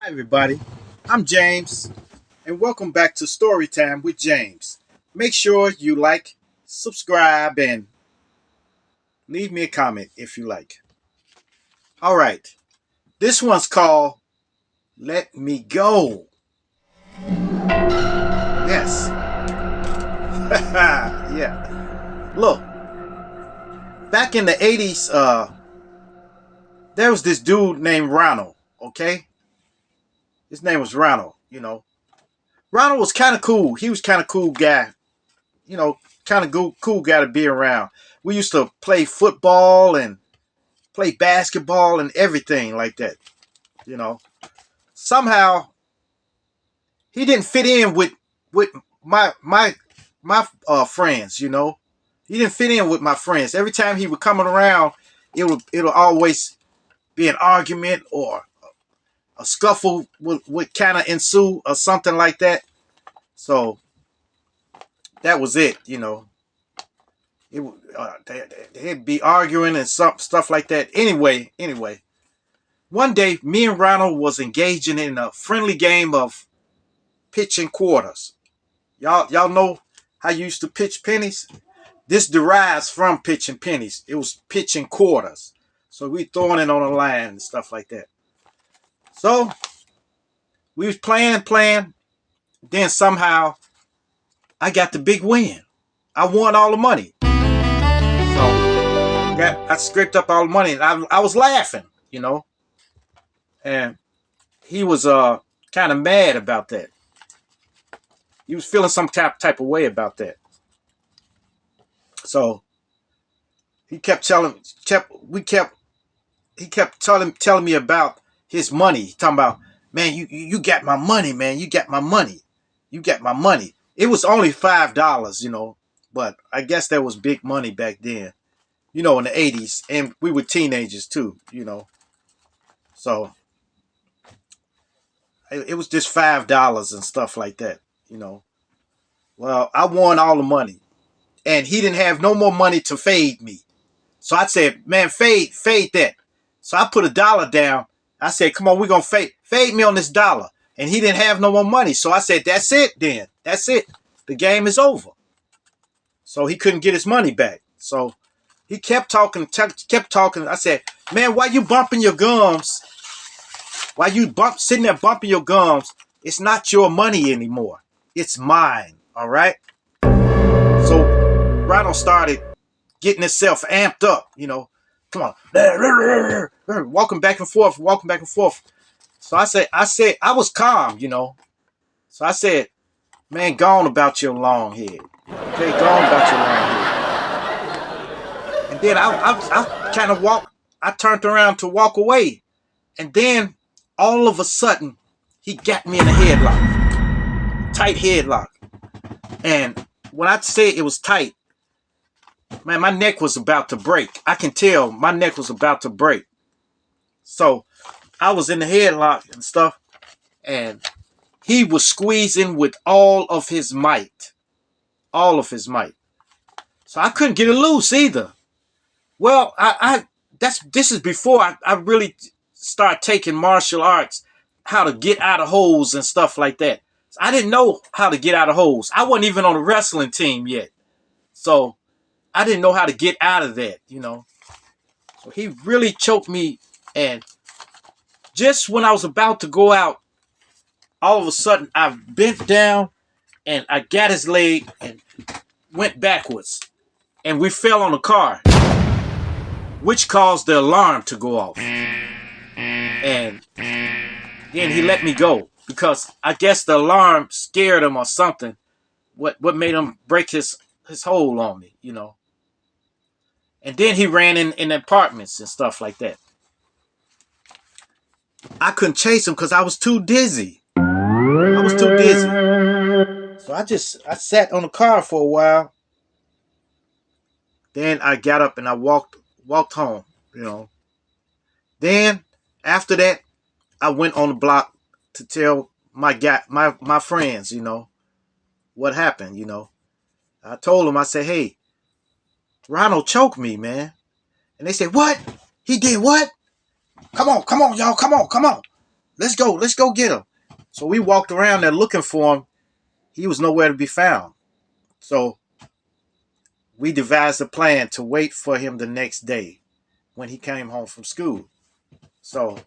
Hi, everybody. I'm James, and welcome back to Storytime with James. Make sure you like, subscribe, and leave me a comment if you like. All right, this one's called Let Me Go. Yes. Yeah. Look, back in the 80s, there was this dude named Ronald, okay? His name was Ronald. Ronald was kind of cool. He was kind of cool guy, kind of cool guy to be around. We used to play football and play basketball and everything like that. You know, somehow he didn't fit in with my friends. He didn't fit in with my friends. Every time he would come around, it'll always be an argument or a scuffle would kind of ensue or something like that. So that was it. They'd be arguing and some stuff like that. Anyway, one day me and Ronald was engaging in a friendly game of pitching quarters. Y'all know how you used to pitch pennies? This derives from pitching pennies. It was pitching quarters. So we throwing it on the line and stuff like that. So we was playing. Then somehow I got the big win. I won all the money. So I scraped up all the money and I was laughing. And he was kind of mad about that. He was feeling some type of way about that. So he kept telling me about his money. Talking about, man, you got my money, man. You got my money. You got my money. It was only $5, but I guess that was big money back then, in the 80s. And we were teenagers too. So it was just $5 and stuff like that. Well, I won all the money. And he didn't have no more money to fade me. So I said, man, fade that. So I put $1 down. I said, come on, we're going to fade me on this dollar. And he didn't have no more money. So I said, that's it then. That's it. The game is over. So he couldn't get his money back. So he kept talking, kept talking. I said, man, why you bumping your gums? Why you sitting there bumping your gums? It's not your money anymore. It's mine. All right? So Ronald started getting himself amped up. Come on. Walking back and forth, walking back and forth. So I said, I was calm. So I said, man, go on about your long head. Okay, go on about your long head. And then I kind of I turned around to walk away. And then all of a sudden, he got me in a headlock. Tight headlock. And when I say it was tight, man, my neck was about to break. I can tell my neck was about to break. So I was in the headlock and stuff, and he was squeezing with all of his might. All of his might. So I couldn't get it loose either. Well, this is before I really start taking martial arts, how to get out of holes and stuff like that. I didn't know how to get out of holes. I wasn't even on a wrestling team yet. So I didn't know how to get out of that. So he really choked me, and just when I was about to go out, all of a sudden I bent down and I got his leg and went backwards. And we fell on the car, which caused the alarm to go off. And then he let me go because I guess the alarm scared him or something. What made him break his hold on me. And then he ran in apartments and stuff like that. I couldn't chase him because I was too dizzy. I was too dizzy. So I sat on the car for a while. Then I got up and I walked home. Then after that, I went on the block to tell my friends, what happened. I told them, I said, hey, Ronald choked me, man. And they said, what? He did what? Come on, y'all, come on. let's go get him. So we walked around there looking for him. He was nowhere to be found. So we devised a plan to wait for him the next day when he came home from school. So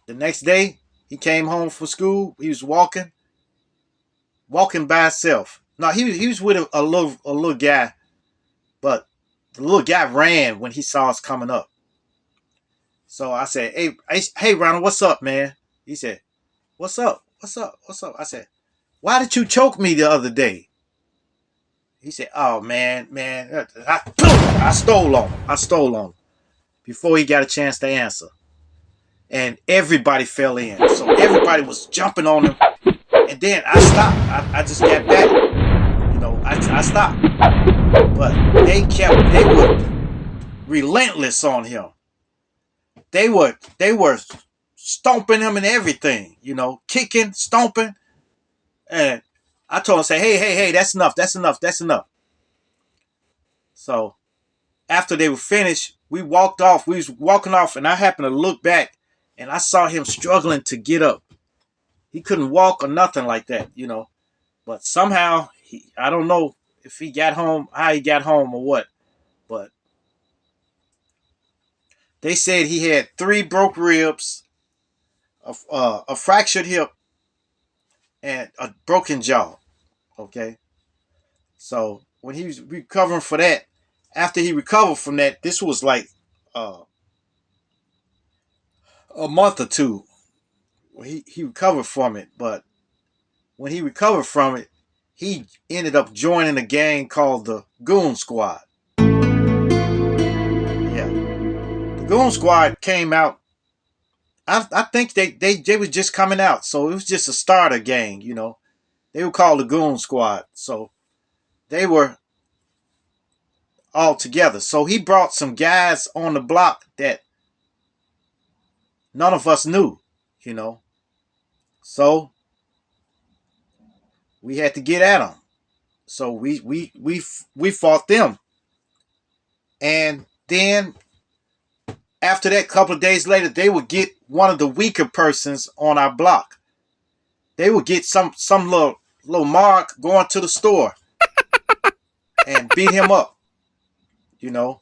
the next day he came home from school. He was walking by himself. No, he was with a little guy, but the little guy ran when he saw us coming up. So I said, hey, Ronald, what's up, man? He said, what's up? What's up? What's up? I said, why did you choke me the other day? He said, oh, man, I stole on him. I stole on him before he got a chance to answer. And everybody fell in. So everybody was jumping on him. And then I stopped. I just got back. I stopped. But they were relentless on him. They were stomping him and everything, kicking, stomping. And I told him, say, hey, that's enough, that's enough, that's enough. So after they were finished, we walked off. We was walking off, and I happened to look back, and I saw him struggling to get up. He couldn't walk or nothing like that. But somehow, I don't know if he got home, how he got home or what. But they said he had 3 broke ribs, a fractured hip, and a broken jaw. Okay. So when he was recovering for that, after he recovered from that, this was like uh, a month or two. He recovered from it, but when he recovered from it, he ended up joining a gang called the Goon Squad. Yeah, the Goon Squad came out. I think they was just coming out, so it was just a starter gang. They were called the Goon Squad, so they were all together. So he brought some guys on the block that none of us knew. So we had to get at them. So we fought them, and then after that, couple of days later, they would get one of the weaker persons on our block. They would get some little mark going to the store and beat him up. You know.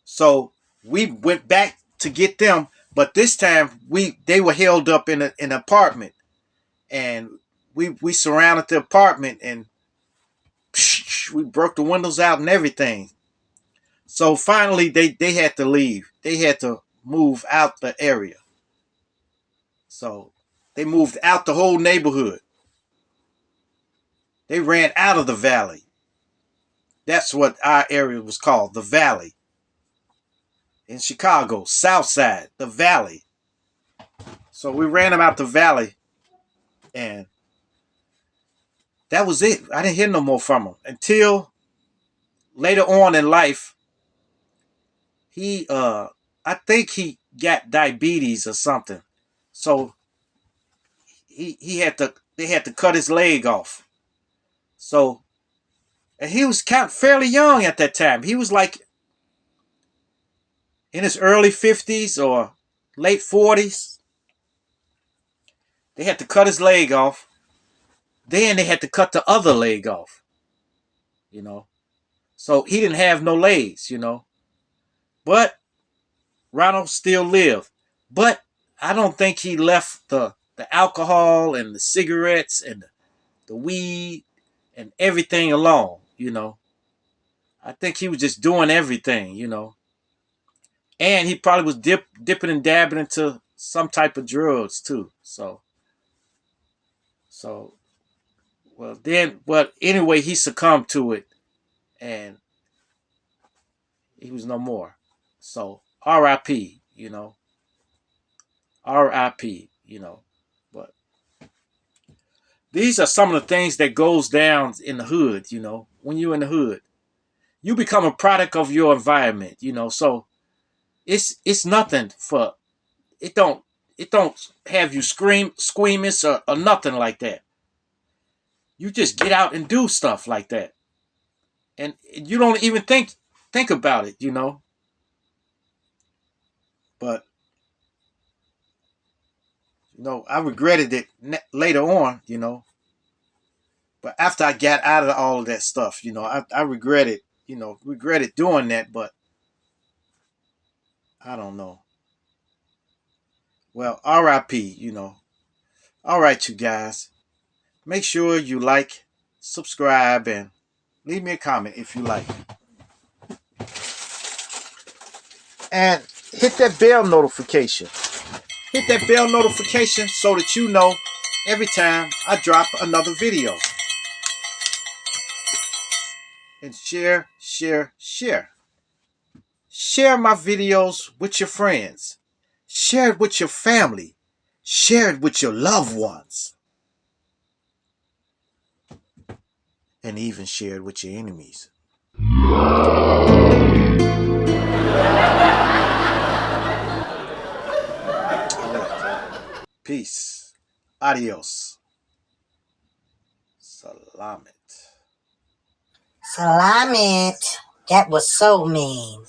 So we went back to get them, but this time they were held up in an apartment, and we surrounded the apartment, and we broke the windows out and everything. So finally, they had to leave. They had to move out the area. So they moved out the whole neighborhood. They ran out of the valley. That's what our area was called, the valley. In Chicago, South Side, the valley. So we ran them out the valley, and that was it. I didn't hear no more from him until later on in life. He I think he got diabetes or something. So he had to they had to cut his leg off. So, and he was kind of fairly young at that time. He was like in his early 50s or late 40s. They had to cut his leg off. Then they had to cut the other leg off. You know. So he didn't have no legs. But Ronald still lived. But I don't think he left the alcohol and the cigarettes and the weed and everything alone. I think he was just doing everything. And he probably was dipping and dabbing into some type of drugs too. So but anyway, he succumbed to it, and he was no more. So R.I.P. R.I.P. But these are some of the things that goes down in the hood. When you're in the hood, you become a product of your environment. So it's nothing for it don't have you squeamish or nothing like that. You just get out and do stuff like that, and you don't even think about it. But You know, I regretted it later on, you know. But after I got out of all of that stuff, you know, I regretted, you know, regretted doing that, but I don't know. Well, RIP, you know. All right, you guys. Make sure you like, subscribe, and leave me a comment if you like. And hit that bell notification. Hit that bell notification so that you know every time I drop another video. And share, share, share. Share my videos with your friends. Share it with your family. Share it with your loved ones. And even share it with your enemies. All right. Peace. Adios. Salamat. Salamit. That was so mean.